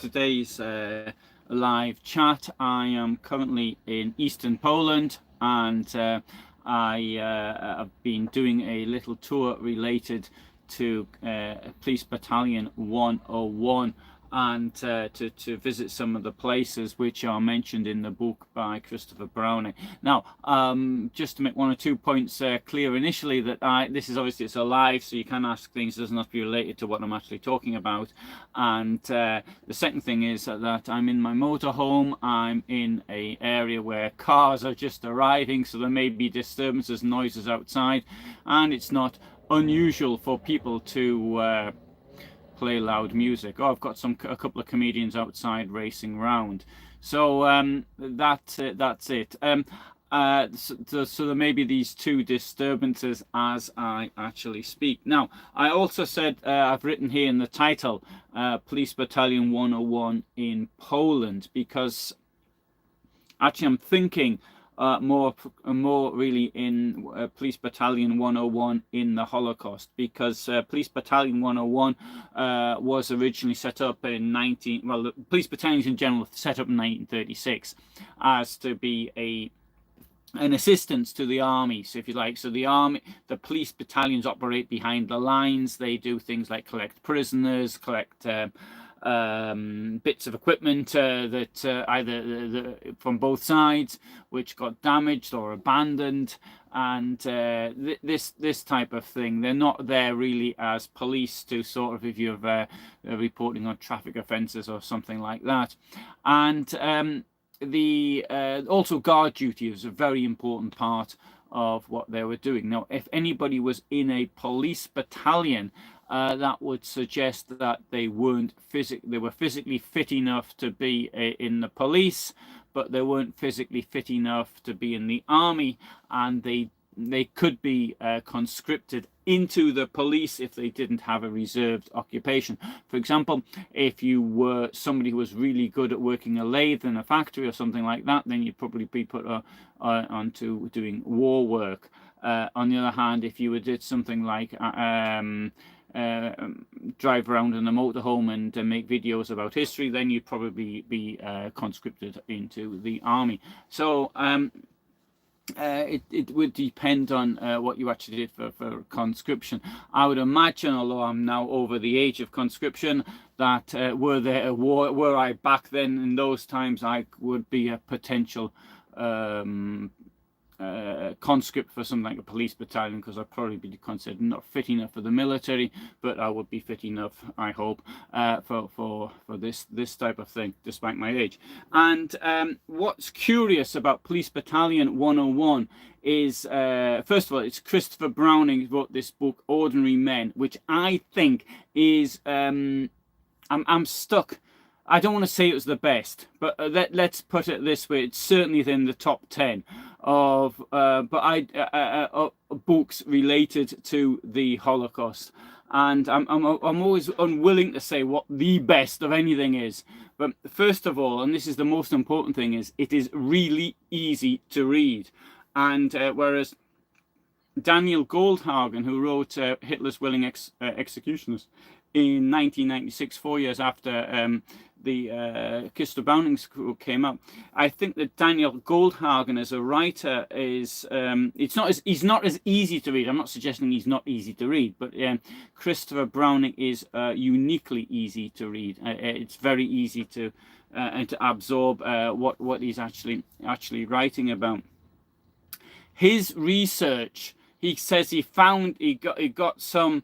today's live chat. I am currently in eastern Poland, and I have been doing a little tour related to Police Battalion 101, and to visit some of the places which are mentioned in the book by Christopher Browning. Now, just to make one or two points clear initially, that this is obviously, it's a live, so you can ask things, it doesn't have to be related to what I'm actually talking about. And the second thing is that I'm in my motorhome. I'm in an area where cars are just arriving, so there may be disturbances, noises outside, and it's not unusual for people to play loud music. Oh, I've got a couple of comedians outside racing round. So that's it. So there may be these two disturbances as I actually speak. Now, I also said, I've written here in the title, Police Battalion 101 in Poland, because actually I'm thinking more really in Police Battalion 101 in the Holocaust, because Police Battalion 101 was originally set up in the Police Battalions in general set up in 1936 as to be an assistance to the army, so if you like. So the police battalions operate behind the lines. They do things like collect prisoners, collect bits of equipment that either from both sides which got damaged or abandoned, and this type of thing. They're not there really as police to sort of, if you're reporting on traffic offences or something like that. And also guard duty is a very important part of what they were doing. Now, if anybody was in a police battalion, that would suggest that they were physically fit enough to be in the police, but they weren't physically fit enough to be in the army, and they could be conscripted into the police if they didn't have a reserved occupation. For example, if you were somebody who was really good at working a lathe in a factory or something like that, then you'd probably be put onto doing war work. On the other hand, if you did something like drive around in a motorhome and make videos about history, then you'd probably be conscripted into the army. So it would depend on what you actually did for conscription. I would imagine, although I'm now over the age of conscription, that were I back then in those times, I would be a potential conscript for something like a police battalion, because I'd probably be considered not fit enough for the military, but I would be fit enough, I hope, for this type of thing, despite my age. And what's curious about Police Battalion 101 is, first of all, it's Christopher Browning who wrote this book, Ordinary Men, which I think is, I'm stuck. I don't want to say it was the best, but let's put it this way: it's certainly in the top 10 of books related to the Holocaust. And I'm always unwilling to say what the best of anything is. But first of all, and this is the most important thing, is it is really easy to read. And whereas Daniel Goldhagen, who wrote Hitler's Willing Executioners in 1996, 4 years after the Christopher Browning book came out, I think that Daniel Goldhagen as a writer is he's not as easy to read. I'm not suggesting he's not easy to read, but Christopher Browning is uniquely easy to read. It's very easy to and to absorb what he's actually writing about. His research, he says he found something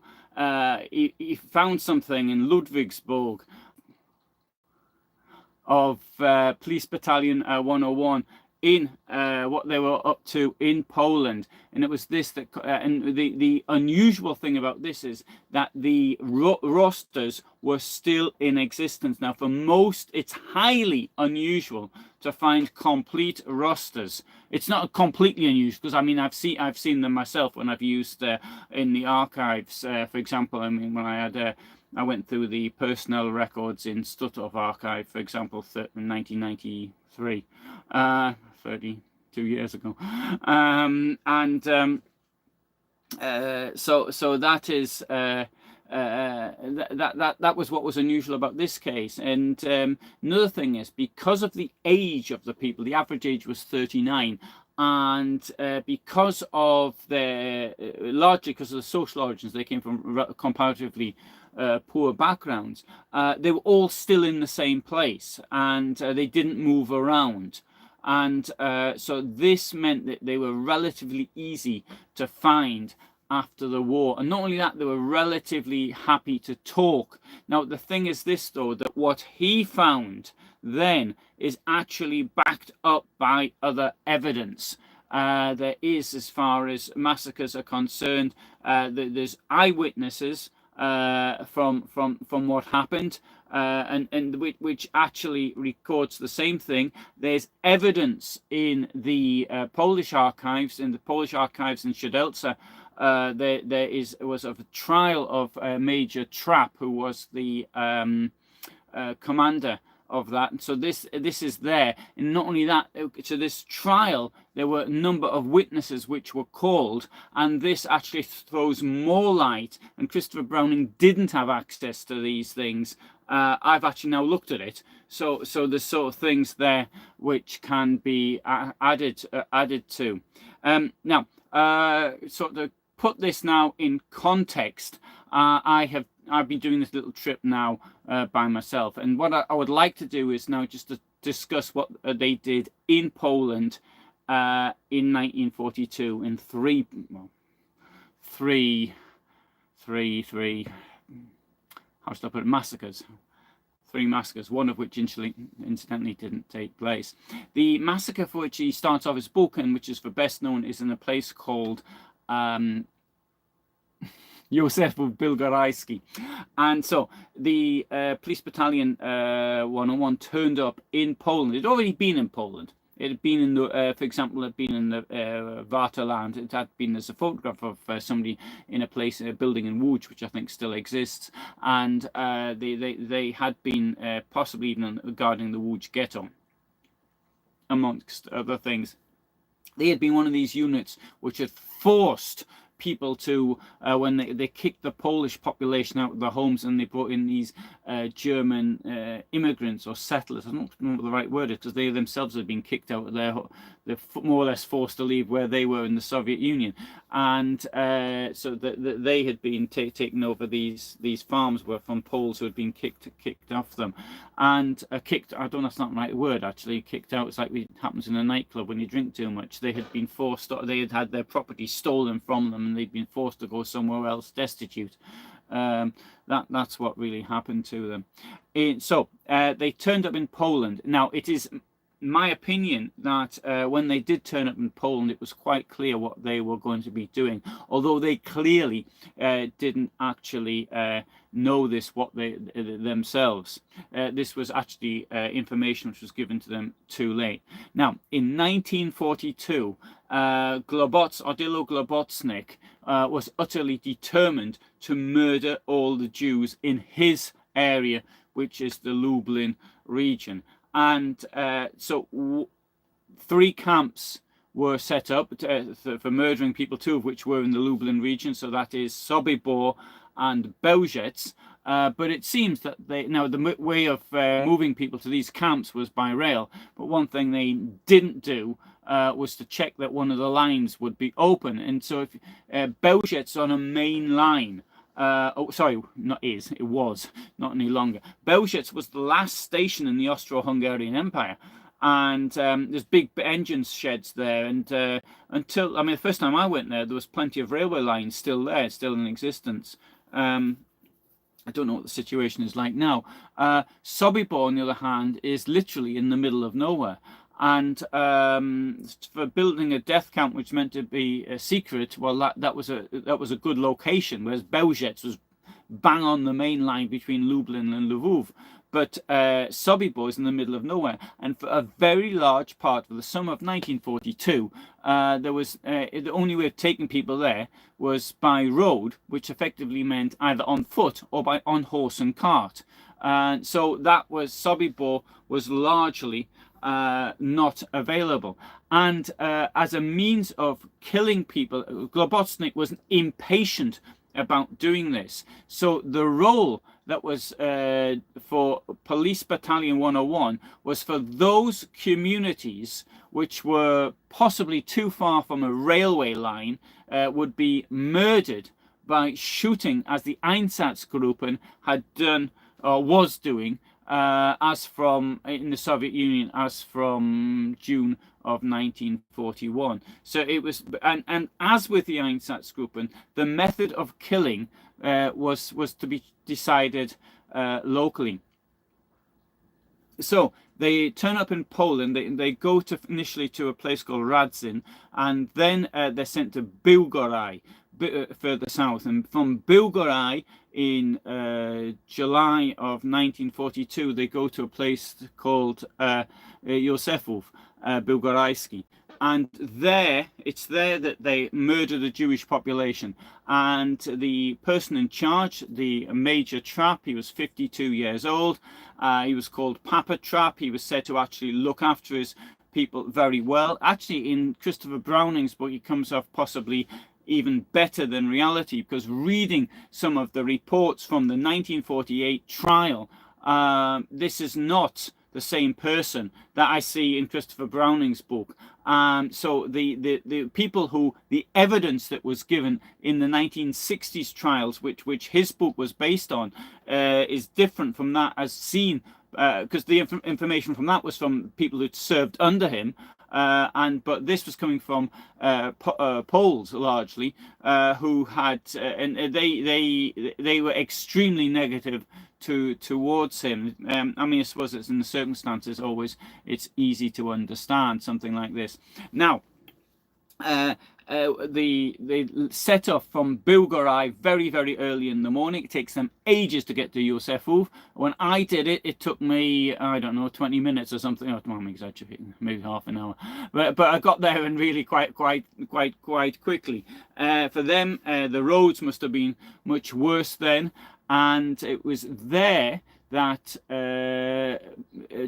in Ludwigsburg of Police Battalion 101 in what they were up to in Poland. And it was this that, and the unusual thing about this is that the rosters were still in existence. Now, for most, it's highly unusual to find complete rosters. It's not completely unusual, because I mean I've seen them myself when I've used in the archives. For example, I mean when I went through the personnel records in Stutthof archive, for example, in 1993, 32 years ago, so that is that was what was unusual about this case. And another thing is, because of the age of the people, the average age was 39, and because of their largely because of the social origins, they came from comparatively poor backgrounds. They were all still in the same place, and they didn't move around. And so this meant that they were relatively easy to find after the war. And not only that, they were relatively happy to talk. Now, the thing is this, though, that what he found then is actually backed up by other evidence. There is, as far as massacres are concerned, there's eyewitnesses from what happened, and which actually records the same thing. There's evidence in the Polish archives, in Siedlce. There was a trial of Major Trapp, who was the commander of that, and so this is there. And not only that, to this trial there were a number of witnesses which were called, and this actually throws more light. And Christopher Browning didn't have access to these things. I've actually now looked at it, so there's sort of things there which can be added to. Now, so to put this now in context, I've been doing this little trip now by myself, and what I would like to do is now just to discuss what they did in Poland in 1942 in three how should I put it, massacres. 3 massacres, one of which incidentally didn't take place. The massacre for which he starts off his book, and which is for best known, is in a place called Yoseph Bilgari. And so the police battalion 101 turned up in Poland. It had already been in Poland. It had been in the, for example, it had been in the Vaterland. It had been, there's a photograph of somebody in a place, a building in Łódź, which I think still exists. And they had been possibly even guarding the Łódź ghetto, amongst other things. They had been one of these units which had forced people to, when they kicked the Polish population out of their homes, and they brought in these German immigrants or settlers. I don't know what the right word is, because they themselves had been kicked out of their, they're more or less forced to leave where they were in the Soviet Union. And so they had been taken over. These farms were from Poles who had been kicked off them, and kicked. I don't know, that's not the right word actually. Kicked out. It's like it happens in a nightclub when you drink too much. They had been forced. They had had their property stolen from them, and they'd been forced to go somewhere else, destitute. That's what really happened to them. So they turned up in Poland. Now, it is my opinion that when they did turn up in Poland, it was quite clear what they were going to be doing, although they clearly didn't actually know this themselves. This was actually information which was given to them too late. Now, in 1942, Odilo Globocnik was utterly determined to murder all the Jews in his area, which is the Lublin region. And so 3 camps were set up for murdering people, 2 of which were in the Lublin region. So that is Sobibor and Bełżec. But it seems that the way of moving people to these camps was by rail. But one thing they didn't do was to check that one of the lines would be open. And so if Bełżec on a main line, it was not any longer. Bełżec was the last station in the Austro-Hungarian Empire, and there's big engine sheds there. And the first time I went there was plenty of railway lines still there, still in existence. I don't know what the situation is like now. Sobibor, on the other hand, is literally in the middle of nowhere. And for building a death camp which meant to be a secret, well, that was a good location, whereas Bełżec was bang on the main line between Lublin and Lwów. But Sobibor is in the middle of nowhere, and for a very large part of the summer of 1942, there was the only way of taking people there was by road, which effectively meant either on foot or on horse and cart. And so that was, Sobibor was largely not available. And as a means of killing people, Globocnik was impatient about doing this. So the role that was for Police Battalion 101 was for those communities which were possibly too far from a railway line would be murdered by shooting, as the Einsatzgruppen had done or was doing as from in the Soviet Union as from June of 1941. So it was, and as with the Einsatzgruppen, the method of killing was to be decided locally. So they turn up in Poland. They go to initially to a place called Radzin, and then they're sent to Bilgari, further south. And from Bilgari in July of 1942, they go to a place called Józefów, Bilgarajski. And it's there that they murder the Jewish population. And the person in charge, the Major Trapp, he was 52 years old. He was called Papa Trapp. He was said to actually look after his people very well. Actually, in Christopher Browning's book, he comes off possibly even better than reality, because reading some of the reports from the 1948 trial, this is not the same person that I see in Christopher Browning's book. So the people who, the evidence that was given in the 1960s trials, which his book was based on, is different from that as seen, because the information from that was from people who'd served under him. But this was coming from Poles largely, who had and they were extremely negative towards him. I mean, I suppose it's in the circumstances always it's easy to understand something like this. Now, they set off from Bilgari very, very early in the morning. It takes them ages to get to Józefów. When I did it, it took me, I don't know, 20 minutes or something. Oh, I'm exaggerating, maybe half an hour. But I got there and really quite quickly. For them, the roads must have been much worse then, and it was there that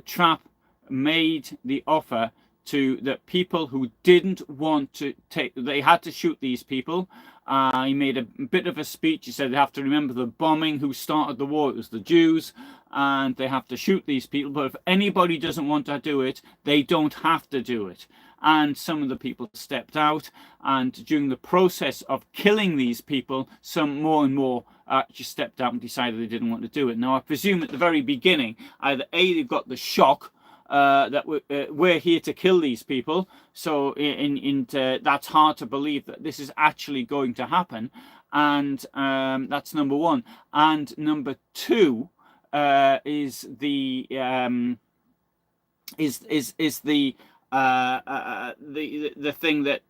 Trapp made the offer to the people who didn't want to take, they had to shoot these people. He made a bit of a speech. He said they have to remember the bombing, who started the war, it was the Jews, and they have to shoot these people, but if anybody doesn't want to do it, they don't have to do it. And some of the people stepped out, and during the process of killing these people, some more and more just stepped out and decided they didn't want to do it. Now, I presume at the very beginning, either A, they've got the shock that we're here to kill these people, so that's hard to believe that this is actually going to happen, and that's number one. And number two is the thing that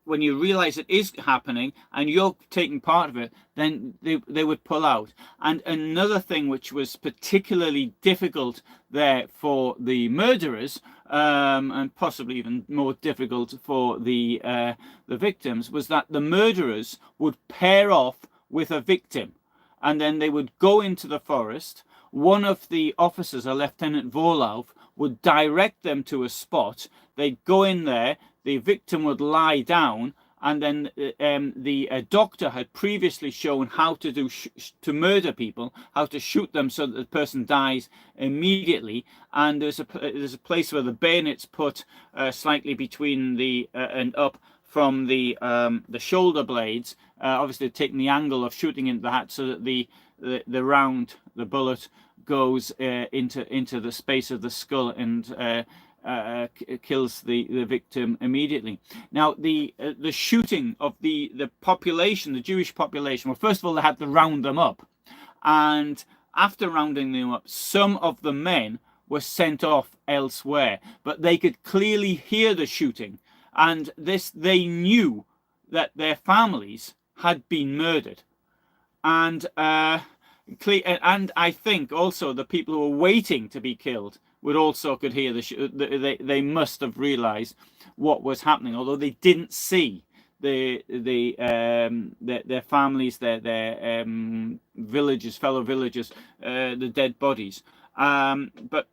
when you realize it is happening and you're taking part of it, then they would pull out. And another thing which was particularly difficult there for the murderers, and possibly even more difficult for the victims, was that the murderers would pair off with a victim, and then they would go into the forest. One of the officers, a Lieutenant Vorlauf, would direct them to a spot. They'd go in there, the victim would lie down, and then the doctor had previously shown how to do to murder people, how to shoot them so that the person dies immediately. And there's a place where the bayonet's put slightly between the and up from the shoulder blades, obviously taking the angle of shooting into the hat so that the bullet goes into the space of the skull and kills the victim immediately. Now, the shooting of the population, the Jewish population, well, first of all, they had to round them up, and after rounding them up, some of the men were sent off elsewhere, but they could clearly hear the shooting, and they knew that their families had been murdered, and I think also the people who were waiting to be killed could hear they must have realized what was happening, although they didn't see their families, their villagers, fellow villagers, the dead bodies. But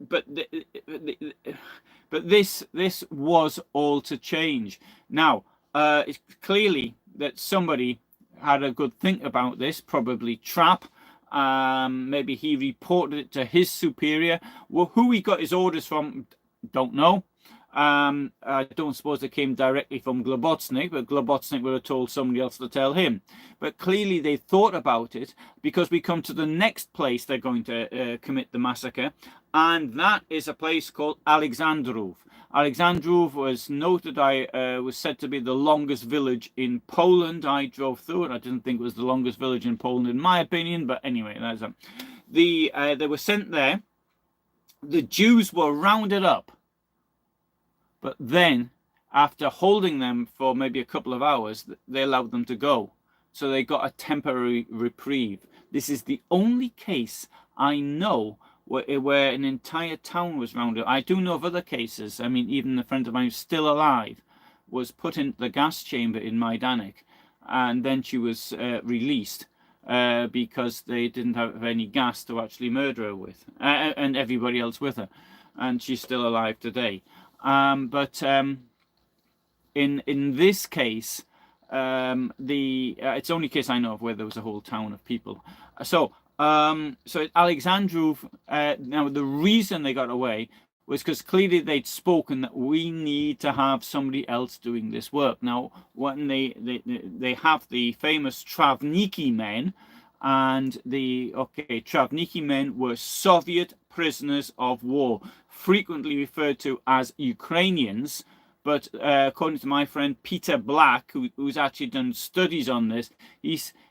this was all to change. Now, it's clearly that somebody had a good think about this, probably trap. Maybe he reported it to his superior. Well, who he got his orders from, don't know. I don't suppose it came directly from Globocnik, but Globocnik would have told somebody else to tell him. But clearly they thought about it, because we come to the next place they're going to commit the massacre, and that is a place called Alexandrów. Alexandrów was noted, was said to be the longest village in Poland. I drove through it. I didn't think it was the longest village in Poland, in my opinion, but anyway, that's they were sent there. The Jews were rounded up. But then, after holding them for maybe a couple of hours, they allowed them to go. So they got a temporary reprieve. This is the only case I know where an entire town was rounded up. I do know of other cases. I mean, even a friend of mine who's still alive was put into the gas chamber in Majdanek, and then she was released because they didn't have any gas to actually murder her with, and everybody else with her. And she's still alive today. But in this case, it's the only case I know of where there was a whole town of people. So Alexandrów, now the reason they got away was because clearly they'd spoken that we need to have somebody else doing this work. Now, when they have the famous Travniki men, and Travniki men were Soviet prisoners of war, frequently referred to as Ukrainians, but according to my friend Peter Black, who's actually done studies on this,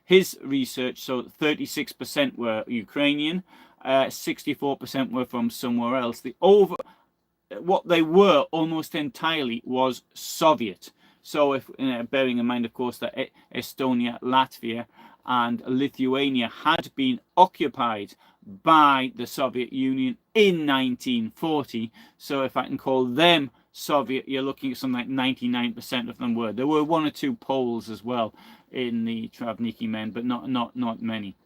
his research, so 36% were Ukrainian, 64% were from somewhere else. What they were almost entirely was Soviet. So, if bearing in mind, of course, that Estonia, Latvia, and Lithuania had been occupied by the Soviet Union in 1940. So if I can call them Soviet, you're looking at something like 99% of them were. There were one or two Poles as well in the Travniki men, but not many.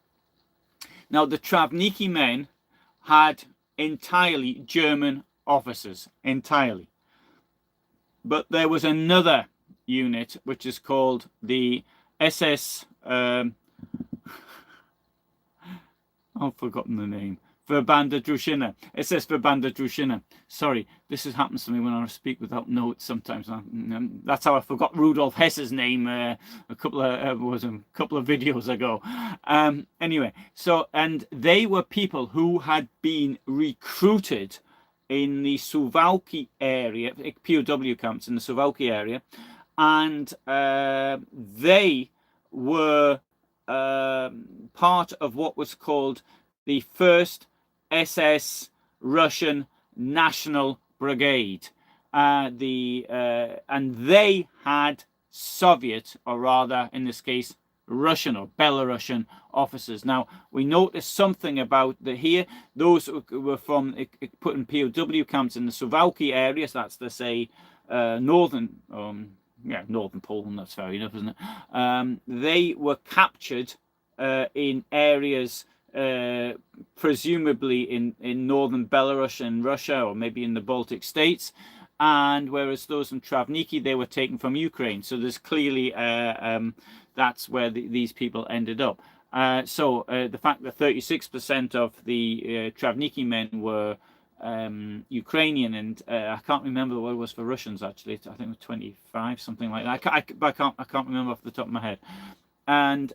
Now, the Travniki men had entirely German officers, entirely. But there was another unit which is called the SS I've forgotten the name. Verband Ducha. It says Verband Ducha. Sorry, this happens to me when I speak without notes sometimes. That's how I forgot Rudolf Hess's name a couple of videos ago. Anyway, and they were people who had been recruited in the Suwałki area, POW camps in the Suwałki area, and they were part of what was called the first SS Russian National Brigade, and they had Soviet, or rather in this case Russian or Belarusian officers. Now we notice something about here. Those were from put in POW camps in the Suwałki areas. That's to say northern Poland, that's fair enough, isn't it? They were captured in areas presumably in northern Belarus and Russia, or maybe in the Baltic states, and whereas those from Travniki, they were taken from Ukraine. So there's clearly that's where these people ended up. So the fact that 36% of the Travniki men were Ukrainian, and I can't remember what it was for Russians actually. I think it was 25, something like that. I can't remember off the top of my head. And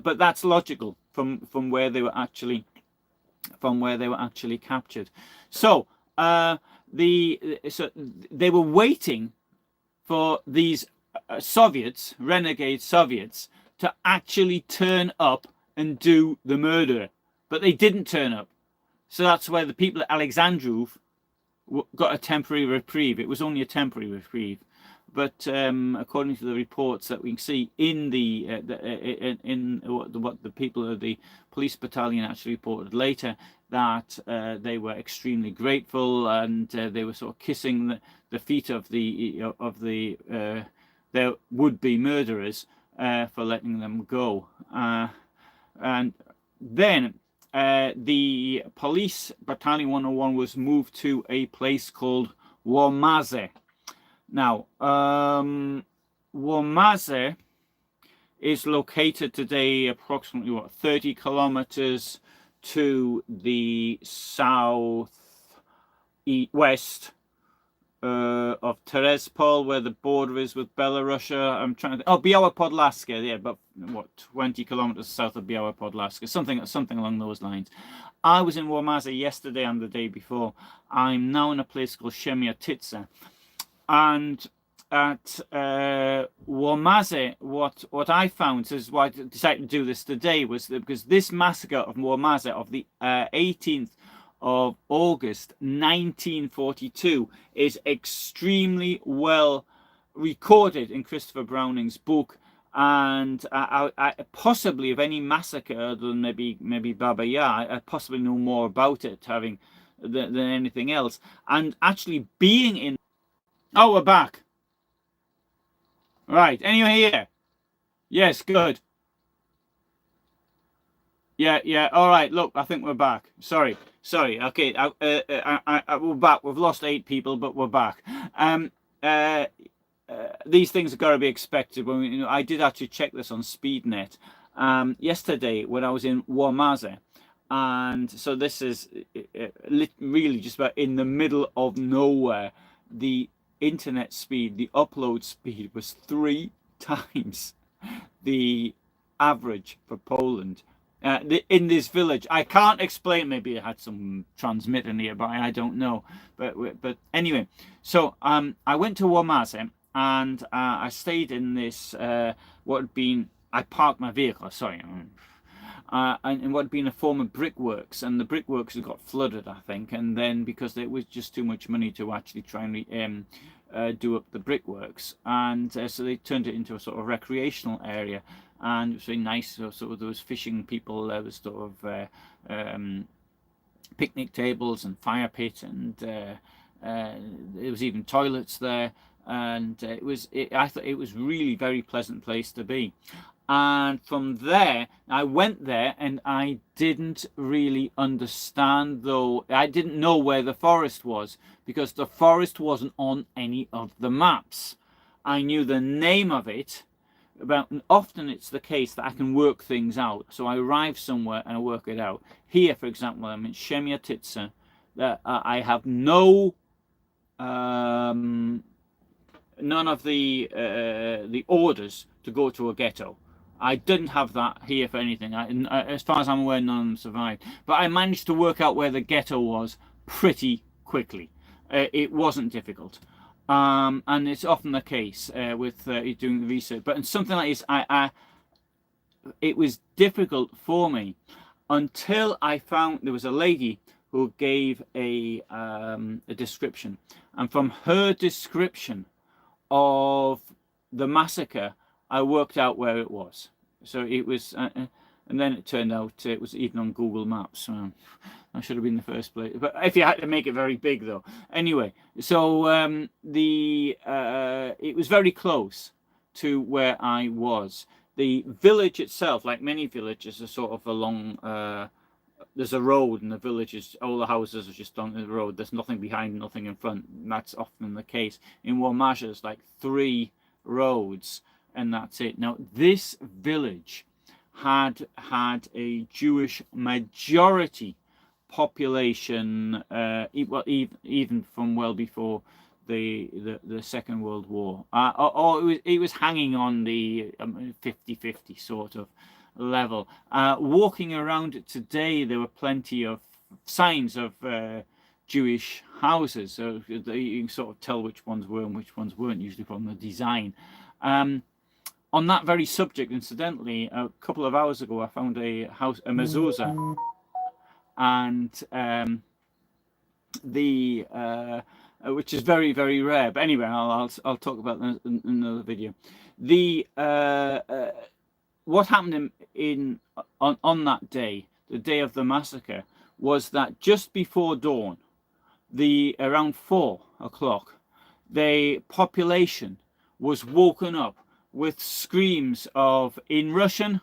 but that's logical from where they were actually captured. So they were waiting for these Soviets, renegade Soviets, to actually turn up and do the murder, but they didn't turn up. So that's where the people at Alexandrów got a temporary reprieve. It was only a temporary reprieve, but according to the reports that we can see in what the people of the police battalion actually reported later, that they were extremely grateful, and they were sort of kissing the feet of their would-be murderers for letting them go. And then the police battalion 101 was moved to a place called Łomazy. Now, Łomazy is located today approximately, what, 30 kilometers to the southwest of Terezpol, where the border is with Belarus. I'm trying to. Oh, Biała Podlaska, yeah, but what, 20 kilometers south of Biała Podlaska, something along those lines. I was in Łomazy yesterday and the day before. I'm now in a place called Siemiatyce, and at Łomazy, what I found is why I decided to do this today was that because this massacre of Łomazy of the 18th of August 1942 is extremely well recorded in Christopher Browning's book, and I possibly of any massacre other than maybe Baba Yar, I possibly know more about it than anything else. And actually being in, oh, we're back. Right, anyone here? Yes, good. Yeah, all right, look, I think we're back. Sorry, okay, we're back. We've lost 8 people, but we're back. These things have got to be expected. When I did actually check this on SpeedNet yesterday when I was in Łomazy, and so this is really just about in the middle of nowhere. The internet speed, the upload speed was 3 times the average for Poland. In this village, I can't explain. Maybe it had some transmitter nearby. I don't know. But anyway, so I went to Łomazy and I stayed in this what had been. I parked my vehicle. Sorry. And what had been a former brickworks, and the brickworks had got flooded, I think, and then because it was just too much money to actually try and do up the brickworks, and so they turned it into a sort of recreational area, and it was very nice. So there was fishing people, there was sort of picnic tables and fire pit, and there was even toilets there, and I thought it was really very pleasant place to be. And from there, I went there and I didn't really understand, though. I didn't know where the forest was because the forest wasn't on any of the maps. I knew the name of it, but often it's the case that I can work things out. So I arrive somewhere and I work it out. Here, for example, I'm in Siemiatyce. I have none of the orders to go to a ghetto. I didn't have that here for anything. As far as I'm aware, none of them survived. But I managed to work out where the ghetto was pretty quickly. It wasn't difficult. And it's often the case with doing the research. But in something like this, it was difficult for me until I found there was a lady who gave a description. And from her description of the massacre, I worked out where it was. So it was, and then it turned out it was even on Google Maps. So that should have been the first place. But if you had to make it very big, though. Anyway, so it was very close to where I was. The village itself, like many villages, are sort of along. There's a road, and the villages, all the houses are just on the road. There's nothing behind, nothing in front. And that's often the case. In Łomazy, there's like 3 roads, and that's it. Now, this village had a Jewish majority population, even from well before the Second World War. It was hanging on the 50-50 sort of level. Walking around it today, there were plenty of signs of Jewish houses, so you can sort of tell which ones were and which ones weren't, usually from the design. On that very subject, incidentally, a couple of hours ago, I found a house, a mezuzah, and which is very, very rare. But anyway, I'll talk about that in another video. What happened on that day, the day of the massacre, was that just before dawn, around 4 o'clock, the population was woken up with screams in Russian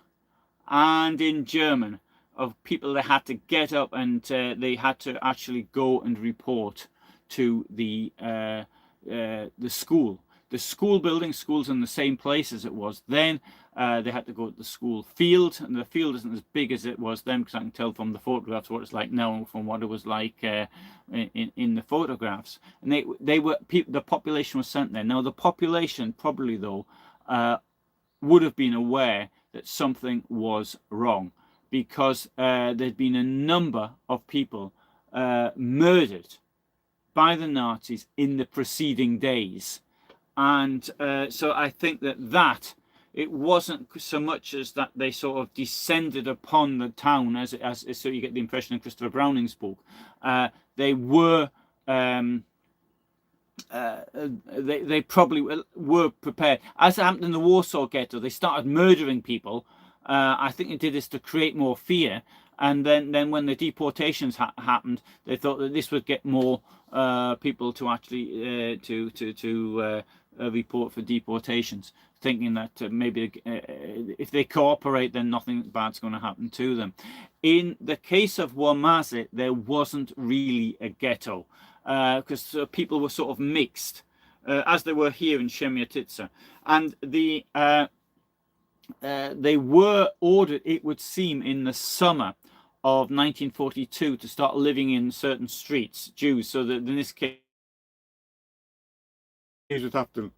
and in German of people that had to get up, and they had to actually go and report to the school. The school building, school's in the same place as it was then. They had to go to the school field, and the field isn't as big as it was then, because I can tell from the photographs what it's like now and from what it was like in the photographs. And the population was sent there. Now the population probably though would have been aware that something was wrong, because there'd been a number of people murdered by the Nazis in the preceding days. And so I think that it wasn't so much as that they sort of descended upon the town, as so you get the impression in Christopher Browning's book. They were they probably were prepared. As happened in the Warsaw Ghetto, they started murdering people. I think they did this to create more fear. And then when the deportations happened, they thought that this would get more people to actually report for deportations, thinking that maybe if they cooperate, then nothing bad's going to happen to them. In the case of Łomazy, there wasn't really a ghetto, because people were sort of mixed, as they were here in Przemyśl, and they were ordered, it would seem, in the summer of 1942 to start living in certain streets, Jews, so that in this case Jews would have to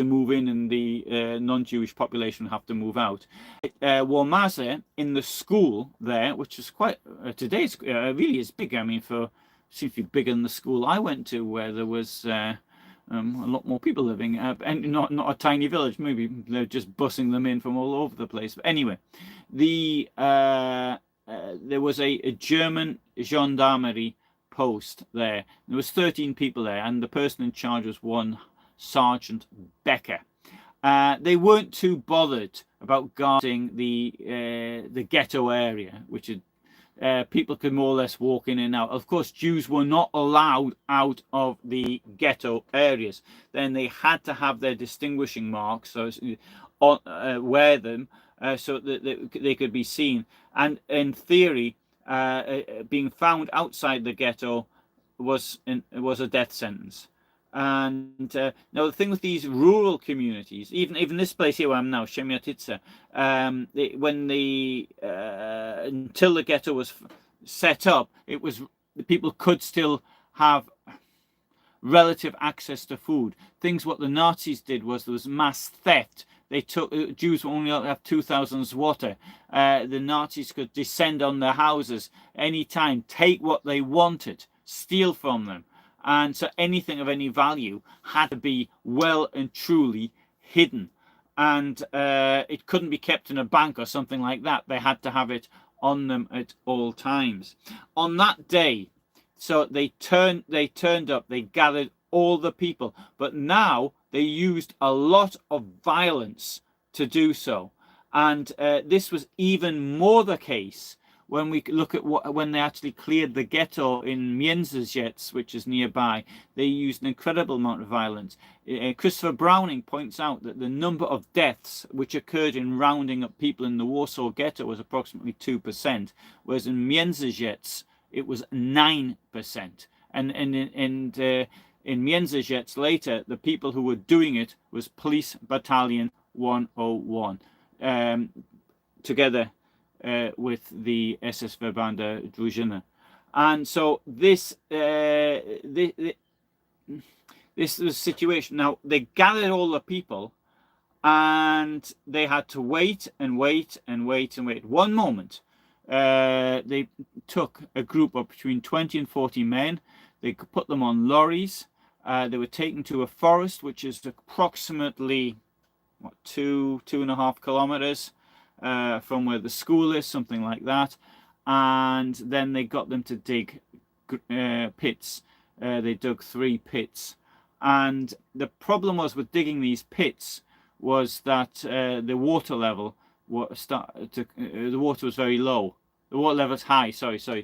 move in, and the non-Jewish population would have to move out. Łomazy, in the school there, which is quite today's really is big. I mean, seems to be bigger than the school I went to, where there was a lot more people living, and not a tiny village. Maybe they're just bussing them in from all over the place. But anyway, there was a German gendarmerie post there. There was 13 people there, and the person in charge was one Sergeant Becker. They weren't too bothered about guarding the ghetto area, which people could more or less walk in and out. Of course, Jews were not allowed out of the ghetto areas. Then they had to have their distinguishing marks, so wear them, so that they could be seen. And in theory, being found outside the ghetto was a death sentence. And now the thing with these rural communities, even this place here where I'm now, Przemyśl, until the ghetto was set up, people could still have relative access to food. What the Nazis did was there was mass theft. They took Jews were only allowed to have 2,000 zloty. The Nazis could descend on their houses anytime, take what they wanted, steal from them. And so anything of any value had to be well and truly hidden. And it couldn't be kept in a bank or something like that. They had to have it on them at all times. On that day, so they turned up, they gathered all the people. But now they used a lot of violence to do so. And this was even more the case when we look at when they actually cleared the ghetto in Międzyrzec, which is nearby. They used an incredible amount of violence. Christopher Browning points out that the number of deaths which occurred in rounding up people in the Warsaw Ghetto was approximately 2%, whereas in Międzyrzec it was 9%. And in Międzyrzec later, the people who were doing it was Police Battalion 101, together with the SS Verband Ducha. And so this is the situation. Now they gathered all the people, and they had to wait and wait and wait and wait. One moment, they took a group of between 20 and 40 men. They could put them on lorries. They were taken to a forest, which is approximately 2.5 kilometers from where the school is, something like that. And then they got them to dig pits. They dug 3 pits. And the problem was with digging these pits was that the water level the water was very low. The water level's high, sorry. So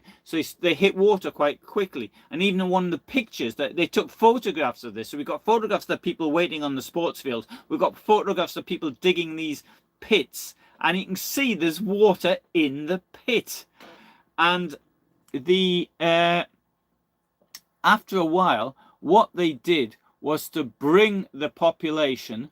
they hit water quite quickly. And even in one of the pictures, that they took photographs of this. So we've got photographs of people waiting on the sports field. We've got photographs of people digging these pits. And you can see there's water in the pit. And after a while, what they did was to bring the population,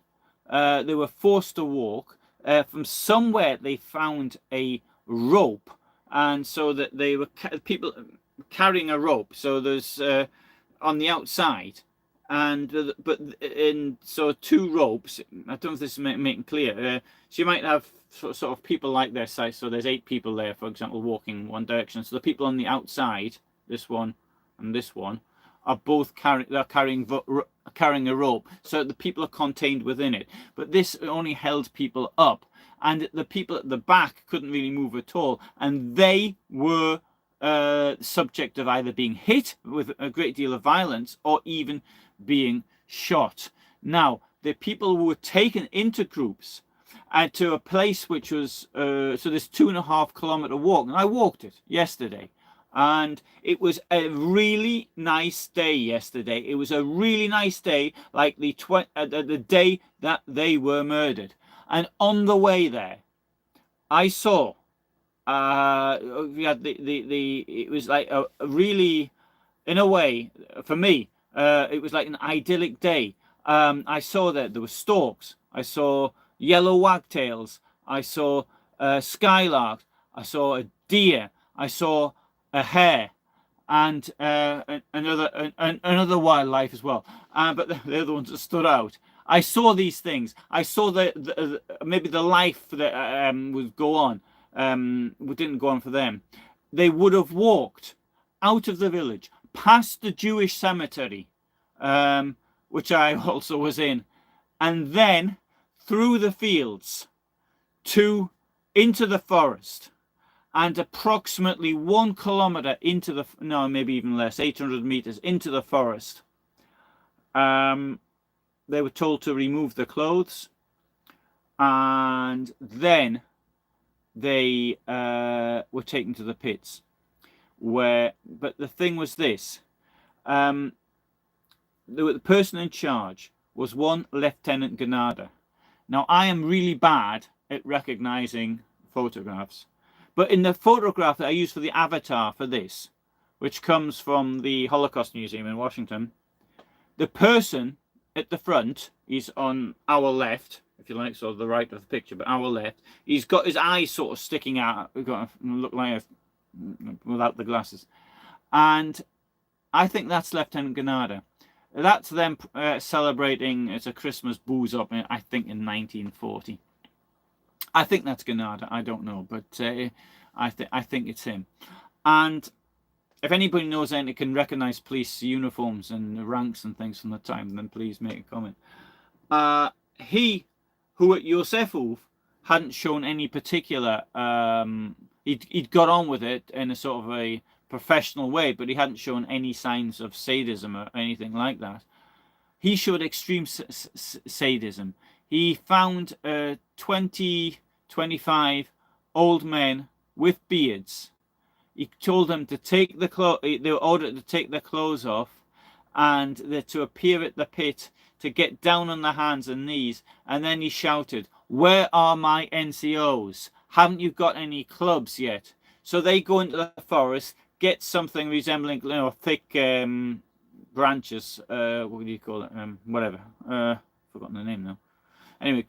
they were forced to walk. from somewhere they found a rope, and so that they were people carrying a rope. So there's on the outside, and so two ropes. I don't know if this is making clear. So you might have sort of people like their size. So there's 8 people there, for example, walking in one direction. So the people on the outside, this one and this one, are both carrying a rope, so the people are contained within it. But this only held people up, and the people at the back couldn't really move at all, and they were subject of either being hit with a great deal of violence or even being shot. Now, the people who were taken into groups to a place which was so this 2.5 kilometer walk, and I walked it yesterday. And it was a really nice day yesterday. It was a really nice day, like the day that they were murdered. And on the way there, I saw we had it was like a really, in a way, for me, it was like an idyllic day. I saw that there were storks. I saw yellow wagtails. I saw skylarks. I saw a deer. I saw a hare, and another wildlife as well. But they're the ones that stood out. I saw these things. I saw maybe the life that would go on. Didn't go on for them. They would have walked out of the village, past the Jewish cemetery, which I also was in, and then through the fields into the forest. And approximately 1 kilometer into the, no, maybe even less, 800 meters into the forest, they were told to remove their clothes, and then they were taken to the pits. But the thing was this: the person in charge was one Lieutenant Grenada. Now, I am really bad at recognizing photographs. But in the photograph that I used for the avatar for this, which comes from the Holocaust Museum in Washington, the person at the front is on our left, if you like, sort of the right of the picture, but our left. He's got his eyes sort of sticking out, look like without the glasses. And I think that's Lieutenant Grenada. That's them celebrating, it's a Christmas booze up, I think, in 1940. I think that's Grenada. I don't know, but I think it's him. And if anybody knows anything can recognize police uniforms and ranks and things from the time, then please make a comment. He, who at Józefów hadn't shown any particular, he'd got on with it in a sort of a professional way, but he hadn't shown any signs of sadism or anything like that. He showed extreme sadism. He found 25 old men with beards. He told them to take the clothes. They were ordered to take their clothes off, and to appear at the pit, to get down on their hands and knees. And then he shouted, "Where are my NCOs? Haven't you got any clubs yet?" So they go into the forest, get something resembling, thick branches. What do you call it? Whatever. Forgotten the name now. Anyway,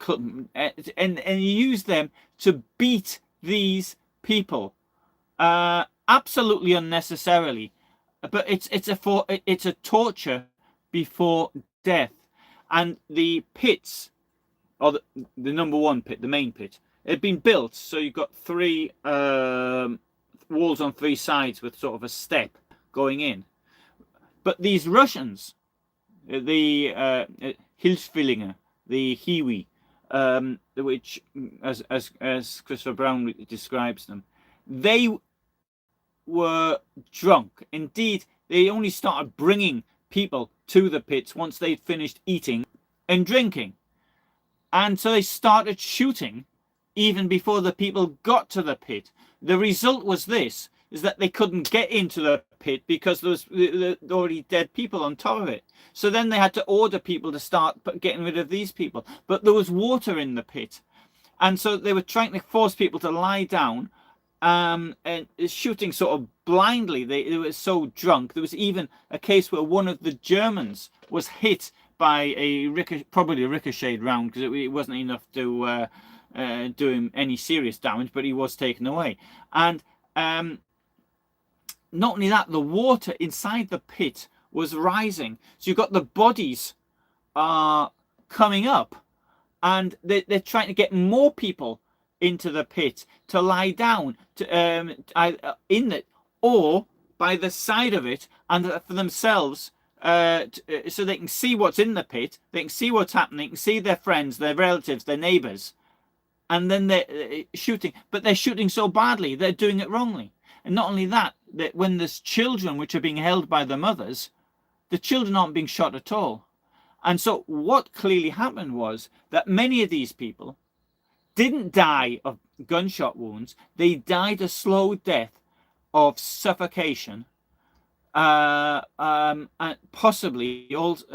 and he used them to beat these people, absolutely unnecessarily. But it's a torture before death. And the pits, or the number one pit, the main pit, it had been built so you've got 3 walls on 3 sides with sort of a step going in. But these Russians, the Hilfswillinge, the Hiwi, which, as Christopher Brown describes them, they were drunk. Indeed, they only started bringing people to the pits once they'd finished eating and drinking. And so they started shooting even before the people got to the pit. The result was this, is that they couldn't get into the pit because there was already dead people on top of it. So then they had to order people to start getting rid of these people. But there was water in the pit. And so they were trying to force people to lie down and shooting sort of blindly. They were so drunk. There was even a case where one of the Germans was hit by probably a ricocheted round, because it wasn't enough to do him any serious damage, but he was taken away. And not only that, the water inside the pit was rising. So you've got the bodies coming up, and they're trying to get more people into the pit to lie down to in it, or by the side of it, and for themselves, so they can see what's in the pit, they can see what's happening, they can see their friends, their relatives, their neighbours, and then they're shooting. But they're shooting so badly, they're doing it wrongly. And not only that, that when there's children which are being held by the mothers, the children aren't being shot at all. And so what clearly happened was that many of these people didn't die of gunshot wounds. They died a slow death of suffocation, and possibly also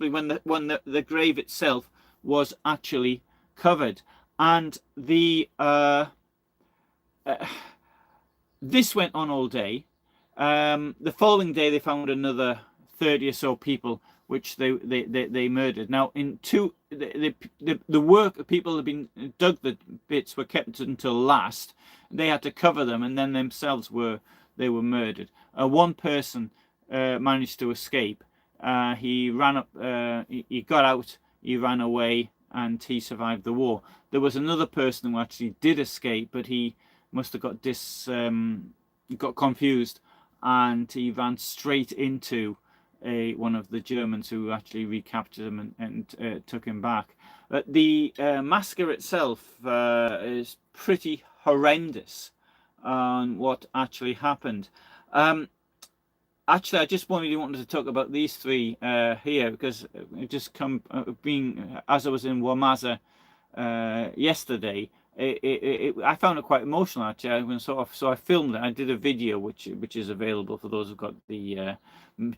when the grave itself was actually covered. And the this went on all day. The following day, they found another 30 or so people, which they murdered. Now, the work of people have been dug, the bits were kept until last. They had to cover them, and then themselves were murdered. One person managed to escape. He ran up. He got out. He ran away, and he survived the war. There was another person who actually did escape, but he must have got confused, and he ran straight into one of the Germans, who actually recaptured him and took him back. But the massacre itself is pretty horrendous on what actually happened. Actually, I just really wanted to talk about these three here, because it just as I was in Łomazy yesterday, I found it quite emotional, actually. So I filmed it. I did a video which is available for those who've got the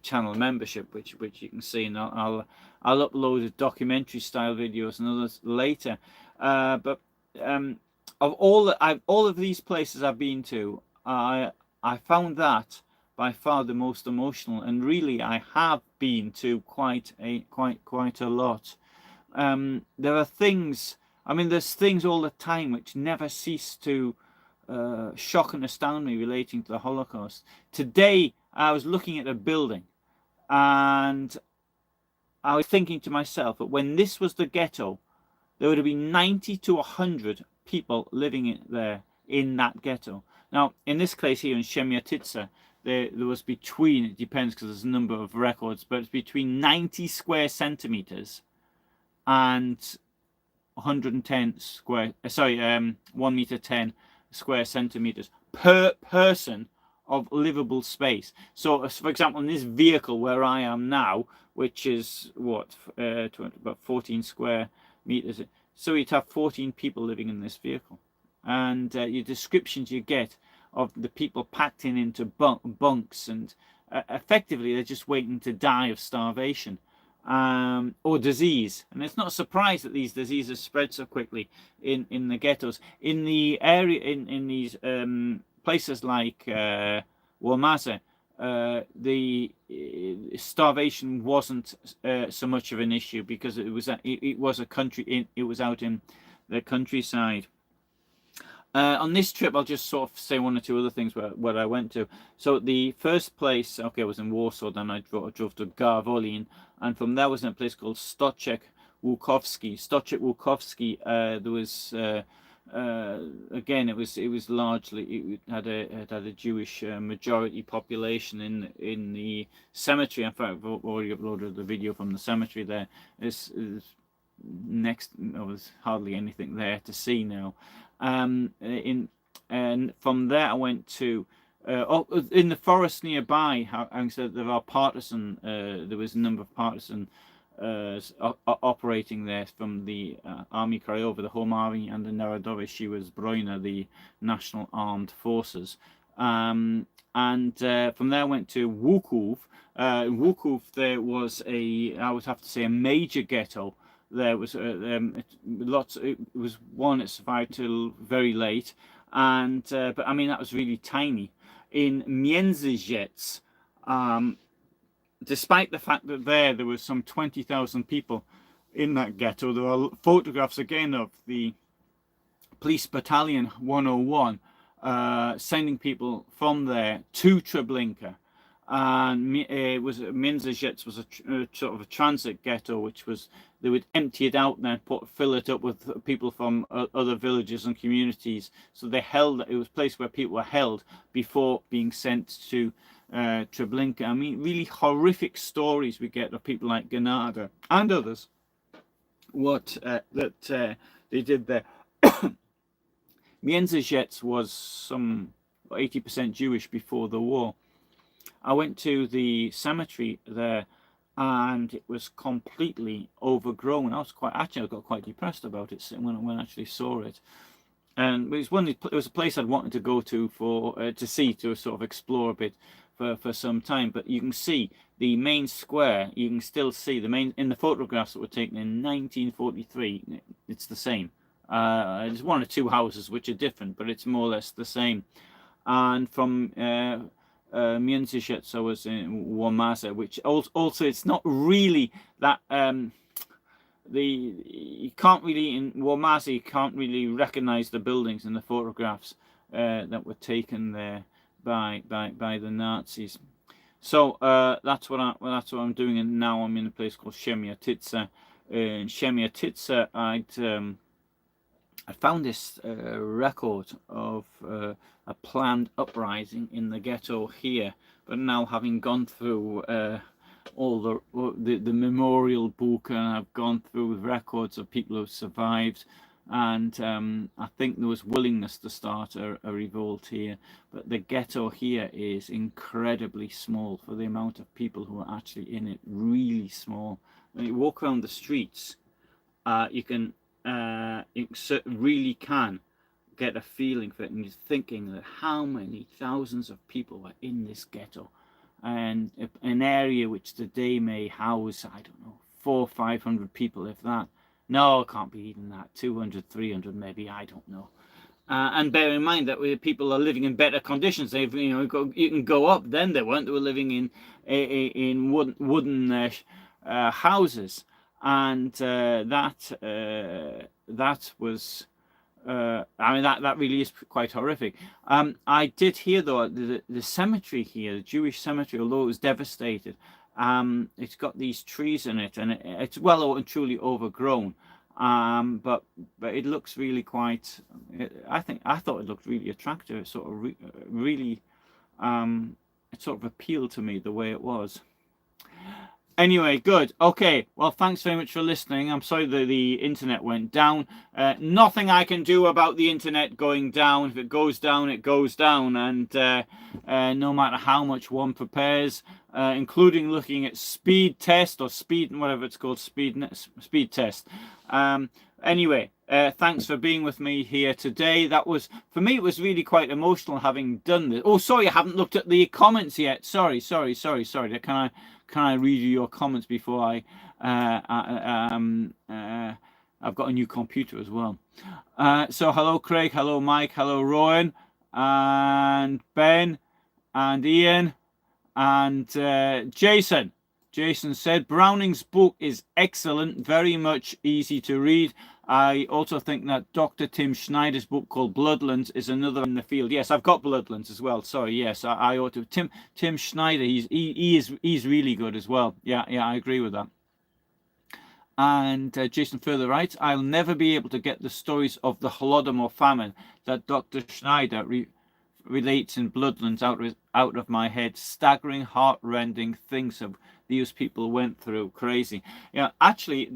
channel membership, which you can see, and I'll upload documentary style videos and others later. But of all of these places I've been to, I found that by far the most emotional, and really I have been to quite a lot. There are things. I mean, there's things all the time which never cease to shock and astound me relating to the Holocaust. Today, I was looking at a building, and I was thinking to myself that when this was the ghetto, there would have been 90 to 100 people living in that ghetto. Now, in this case here in Przemyatycz, there was between, it depends because there's a number of records, but it's between 90 square centimeters and 110 square, 1 meter 10 square centimeters per person of livable space. So, for example, in this vehicle where I am now, which is about 14 square meters, so you'd have 14 people living in this vehicle. And your descriptions you get of the people packed into bunks, and effectively they're just waiting to die of starvation or disease. And it's not a surprise that these diseases spread so quickly in the ghettos. In the area, in these places like Łomazy, the starvation wasn't so much of an issue, because it was out in the countryside. On this trip, I'll just sort of say one or two other things where I went to. So the first place, I was in Warsaw, then I drove to Garwolin, and from there I was in a place called Stoczek Łukowski. There was again, it was largely, it had a Jewish majority population in the cemetery. In fact, I've already uploaded the video from the cemetery there. There's hardly anything there to see now. And from there I went to in the forest nearby. There are partisan. There was a number of partisan operating there from the Army Krajowa, the Home Army, and the Narodowe Siły Zbrojne, the National Armed Forces. And from there I went to Łuków. Łuków, there was I would have to say, a major ghetto. There was lots. It was one that survived till very late, and but I mean that was really tiny. In Międzyrzec, despite the fact that there was some 20,000 people in that ghetto. There are photographs again of the Police Battalion 101 sending people from there to Treblinka. And it was Międzyrzec was a sort of a transit ghetto, which was they would empty it out and then fill it up with people from other villages and communities. So they held it was a place where people were held before being sent to Treblinka. I mean, really horrific stories we get of people like Grenada and others. What that they did there. Międzyrzec was some 80% Jewish before the war. I went to the cemetery there, and it was completely overgrown. I got quite depressed about it when I actually saw it. And it was a place I'd wanted to go to to sort of explore a bit for some time. But you can see the main square. You can still see in the photographs that were taken in 1943. It's the same. There's one or two houses which are different, but it's more or less the same. And from Międzyrzec, I was in Łomazy, which also it's not really that you can't really in Łomazy you can't really recognize the buildings in the photographs that were taken there by the Nazis. So that's what I'm doing, and now I'm in a place called Przemiatyce. In Przemiatyce, I found this record of a planned uprising in the ghetto here, but now having gone through all the memorial book, and I've gone through records of people who survived, and I think there was willingness to start a revolt here, but the ghetto here is incredibly small for the amount of people who are actually in it. Really small. When you walk around the streets, you really can get a feeling for it, and you're thinking that how many thousands of people are in this ghetto, and an area which today may house, I don't know, 400 or 500 people, if that. No, it can't be even that. 200, 300 maybe, I don't know. And bear in mind that people are living in better conditions. They've, you can go up. Then they weren't. They were living in wooden houses. And that was, I mean, that really is quite horrific. I did hear though the cemetery here, the Jewish cemetery, although it was devastated, it's got these trees in it, and it's well and truly overgrown. But it looks really quite. I thought it looked really attractive. It sort of really, it sort of appealed to me the way it was. Anyway, good. Okay, well, thanks very much for listening. I'm sorry that the internet went down. Nothing I can do about the internet going down. If it goes down, it goes down. And no matter how much one prepares, including looking at speed test or speed, whatever it's called, speed test. Anyway, thanks for being with me here today. That was, for me, it was really quite emotional having done this. Oh, sorry, I haven't looked at the comments yet. Sorry. Can I read you your comments before I've got a new computer as well. So hello Craig, hello Mike, hello Rowan, and Ben, and Ian, and Jason. Jason said, Browning's book is excellent, very much easy to read. I also think that Dr. Tim Schneider's book called Bloodlands is another in the field. Yes, I've got Bloodlands as well. Sorry, yes, I ought to. Tim Schneider, he's really good as well. Yeah, I agree with that. And Jason further writes, I'll never be able to get the stories of the Holodomor famine that Dr. Schneider relates in Bloodlands out of my head. Staggering, heart-rending things of these people went through. Crazy. Yeah, actually,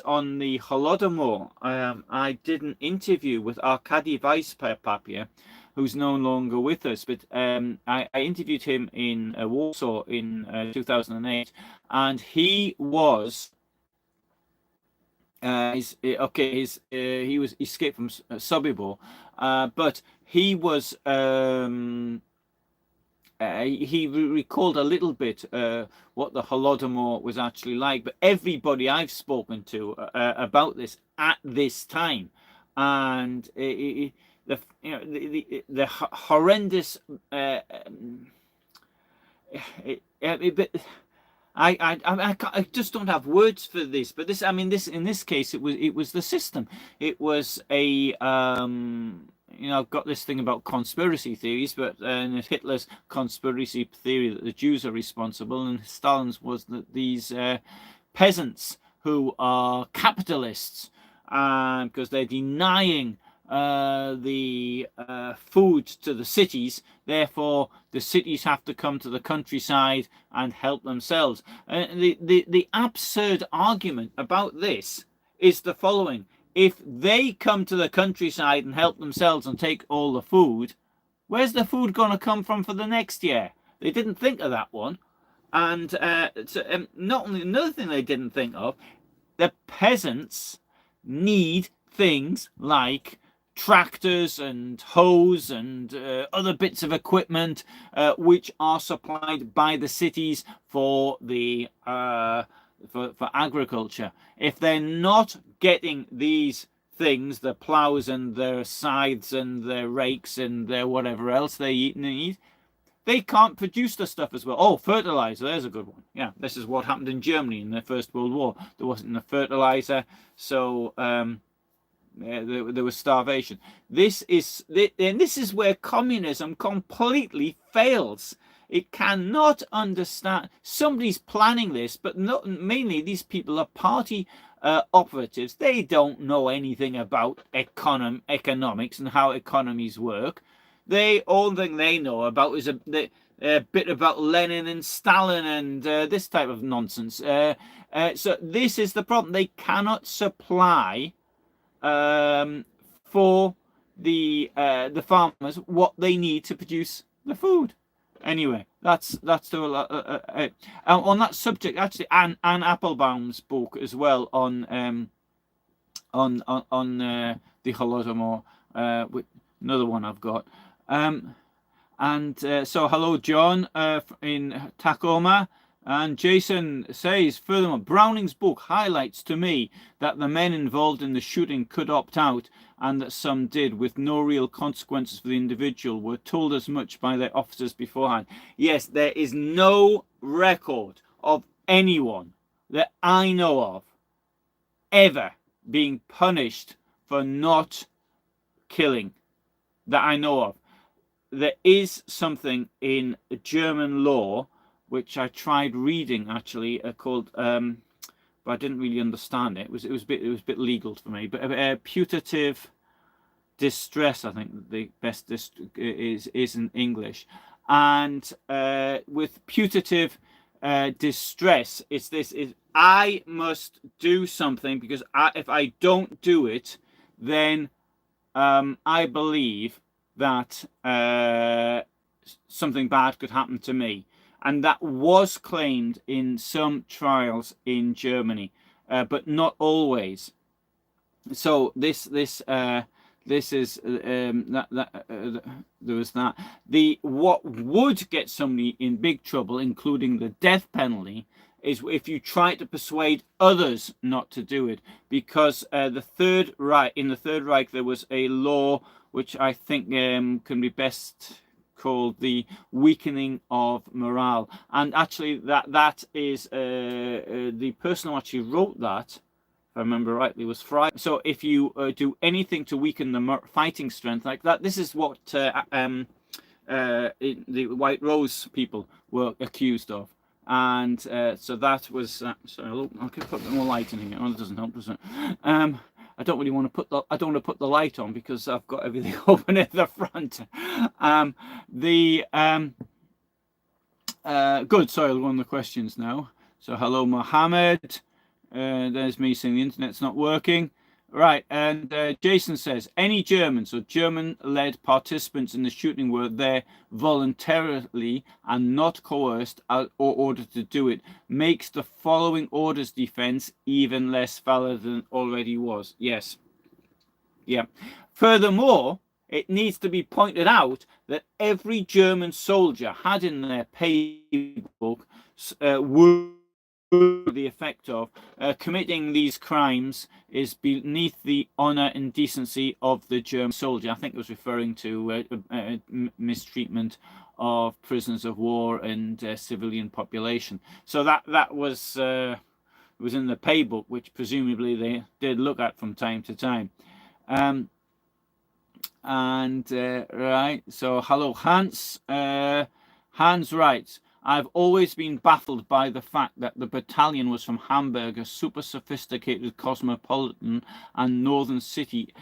on the Holodomor, I did an interview with Arkady Weispapier, who's no longer with us, but I interviewed him in Warsaw in 2008, and he was he was escaped from Sobibor, but he was he recalled a little bit what the Holodomor was actually like. But everybody I've spoken to about this at this time, and the horrendous. I just don't have words for this. But this, I mean, this in this case, it was the system. It was a I've got this thing about conspiracy theories, but Hitler's conspiracy theory that the Jews are responsible, and Stalin's was that these peasants who are capitalists, because they're denying the food to the cities, therefore the cities have to come to the countryside and help themselves. The absurd argument about this is the following: if they come to the countryside and help themselves and take all the food, where's the food going to come from for the next year? They didn't think of that one. And not only, another thing they didn't think of, the peasants need things like tractors and hoes and other bits of equipment which are supplied by the cities for the for agriculture. If they're not getting these things, the plows and their scythes and their rakes and their whatever else they need, they can't produce the stuff as well. Oh, fertilizer, there's a good one. Yeah, this is what happened in Germany in the First World War. There wasn't enough fertilizer, so there was starvation. This is where communism completely fails. It cannot understand. Somebody's planning this, but not mainly these people are party operatives. They don't know anything about economics and how economies work. All thing they know about is a bit about Lenin and Stalin and this type of nonsense. So this is the problem. They cannot supply for the farmers what they need to produce the food. Anyway, that's on that subject. Actually, Anne Applebaum's book as well on the Holodomor, another one I've got. So hello John in Tacoma, and Jason says, furthermore, Browning's book highlights to me that the men involved in the shooting could opt out, and that some did, with no real consequences for the individual, were told as much by their officers beforehand. Yes, there is no record of anyone that I know of ever being punished for not killing, that I know of. There is something in German law which I tried reading actually called, but I didn't really understand it. It was a bit legal for me. But putative distress, I think the best is in English. And with putative distress, it's this: is I must do something, because if I don't do it, then I believe that something bad could happen to me. And that was claimed in some trials in Germany, but not always. So this is there was that. What would get somebody in big trouble, including the death penalty, is if you try to persuade others not to do it, because in the Third Reich there was a law which I think can be best called the weakening of morale. And actually that is the person who actually wrote that, if I remember rightly, was Fry. So if you do anything to weaken the fighting strength like that, this is what the White Rose people were accused of. And so that was sorry, I could put more light in here. Oh, it doesn't help, does it? I don't really want to put the light on because I've got everything open at the front. Good. Sorry, one of the questions now. So hello, Mohammed. There's me saying the internet's not working. Right, and Jason says, any Germans or German-led participants in the shooting were there voluntarily and not coerced or ordered to do it, makes the following orders defense even less valid than already was. Yes. Yeah. Furthermore, it needs to be pointed out that every German soldier had in their paybook the effect of committing these crimes is beneath the honor and decency of the German soldier. I think it was referring to mistreatment of prisoners of war and civilian population. So that was in the pay book, which presumably they did look at from time to time. Right, so hello Hans. Hans writes, I've always been baffled by the fact that the battalion was from Hamburg, a super sophisticated cosmopolitan and northern city,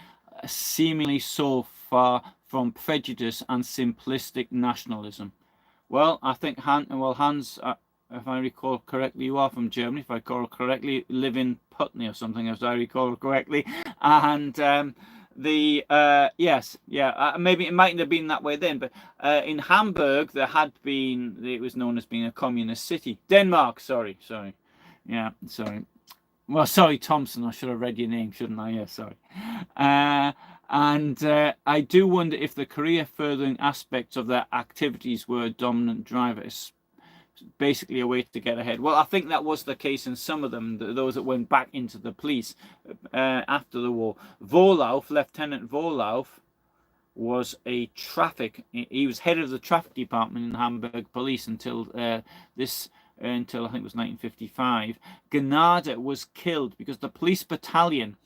seemingly so far from prejudice and simplistic nationalism. Well, I think Hans, if I recall correctly, you are from Germany. If I recall correctly, live in Putney or something, if I recall correctly. And yes, yeah, maybe it mightn't have been that way then, but in Hamburg there had been, it was known as being a communist city. Denmark, sorry, yeah, sorry. Well, sorry, Thompson, I should have read your name, shouldn't I? Yeah, sorry. I do wonder if the career furthering aspects of their activities were a dominant driver, basically a way to get ahead. Well, I think that was the case in some of them, those that went back into the police after the war. Lieutenant Vorlauf, was he was head of the traffic department in Hamburg police until I think it was 1955. Gnade was killed because the police battalion,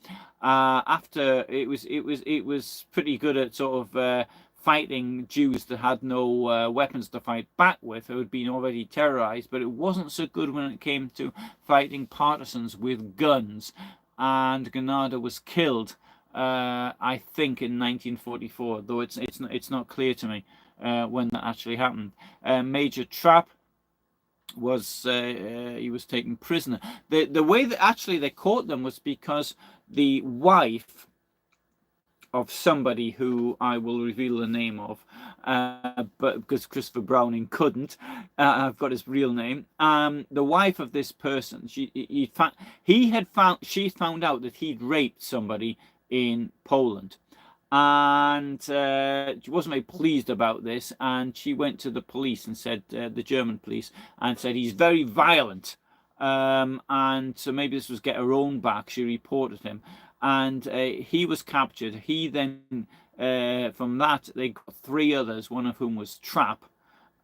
after it was pretty good at sort of fighting Jews that had no weapons to fight back with, who had been already terrorized, but it wasn't so good when it came to fighting partisans with guns. And Gnade was killed, I think, in 1944, though it's not clear to me when that actually happened. Major Trapp was he was taken prisoner. The way that actually they caught them was because the wife of somebody who I will reveal the name of, but because Christopher Browning couldn't, I've got his real name. The wife of this person, she found out that he'd raped somebody in Poland, and she wasn't very pleased about this, and she went to the police and said, the German police, and said he's very violent, and so maybe this was get her own back. She reported him, and he was captured. He then from that they got 3 others, one of whom was Trapp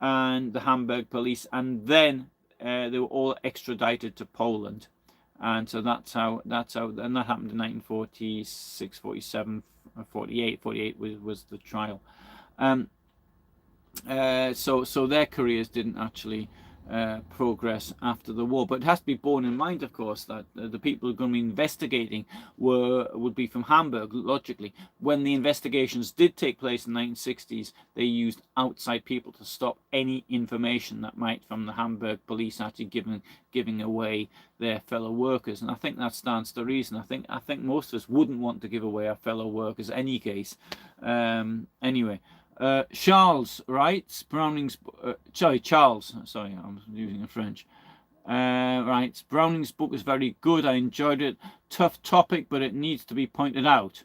and the Hamburg police, and then they were all extradited to Poland. And so that's how, and that happened in 1946, 47, 48 was the trial. So their careers didn't actually progress after the war, but it has to be borne in mind, of course, that the people who are going to be investigating would be from Hamburg, logically. When the investigations did take place in the 1960s, they used outside people to stop any information that might, from the Hamburg police, actually giving away their fellow workers. And I think that stands to reason. I think most of us wouldn't want to give away our fellow workers in any case. Anyway. Charles writes, Charles, sorry, I'm using a French, writes, Browning's book is very good, I enjoyed it, tough topic, but it needs to be pointed out.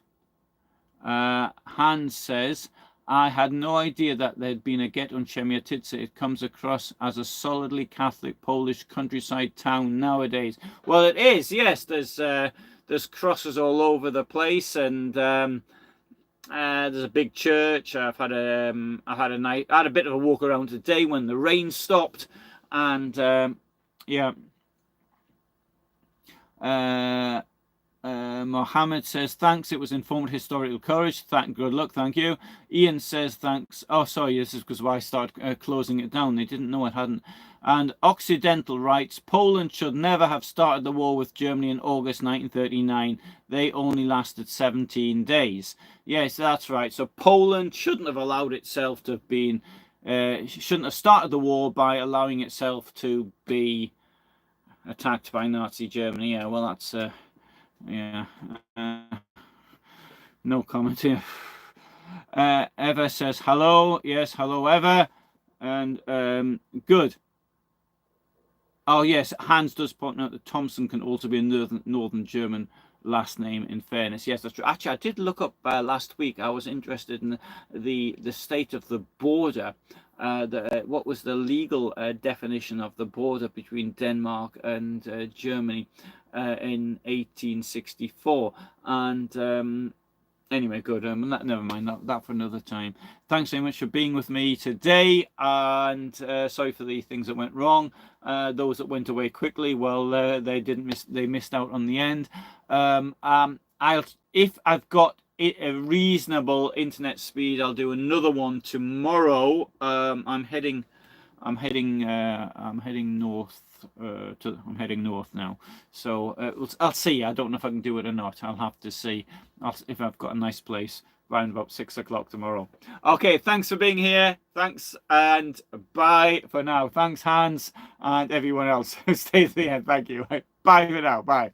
Hans says, I had no idea that there'd been a ghetto in Chemyatidze. It comes across as a solidly Catholic Polish countryside town nowadays. Well, it is, yes, there's crosses all over the place, and there's a big church. I had a bit of a walk around today when the rain stopped, and yeah. Mohammed says thanks. It was informative historical courage. Good luck. Thank you. Ian says thanks. Oh, sorry. This is because I started closing it down. They didn't know it hadn't. And Occidental writes, Poland should never have started the war with Germany in August 1939. They only lasted 17 days. Yes, that's right. So Poland shouldn't have allowed itself to have been, shouldn't have started the war by allowing itself to be attacked by Nazi Germany. Yeah, well, that's, yeah, no comment here. Eva says hello. Yes, hello, Eva. And good. Oh, yes, Hans does point out that Thompson can also be a northern German last name, in fairness. Yes, that's true. Actually, I did look up last week. I was interested in the state of the border. What was the legal definition of the border between Denmark and Germany in 1864. And Anyway, good. Never mind that for another time. Thanks so much for being with me today, and sorry for the things that went wrong. Those that went away quickly, well, they missed out on the end. If I've got a reasonable internet speed, I'll do another one tomorrow. I'm heading north. I'm heading north now, so I'll see. I don't know if I can do it or not. I'll have to see if I've got a nice place around about 6 o'clock tomorrow. Okay, thanks for being here. Thanks, and bye for now. Thanks, Hans, and everyone else who stayed to the end. Thank you. Bye for now. Bye.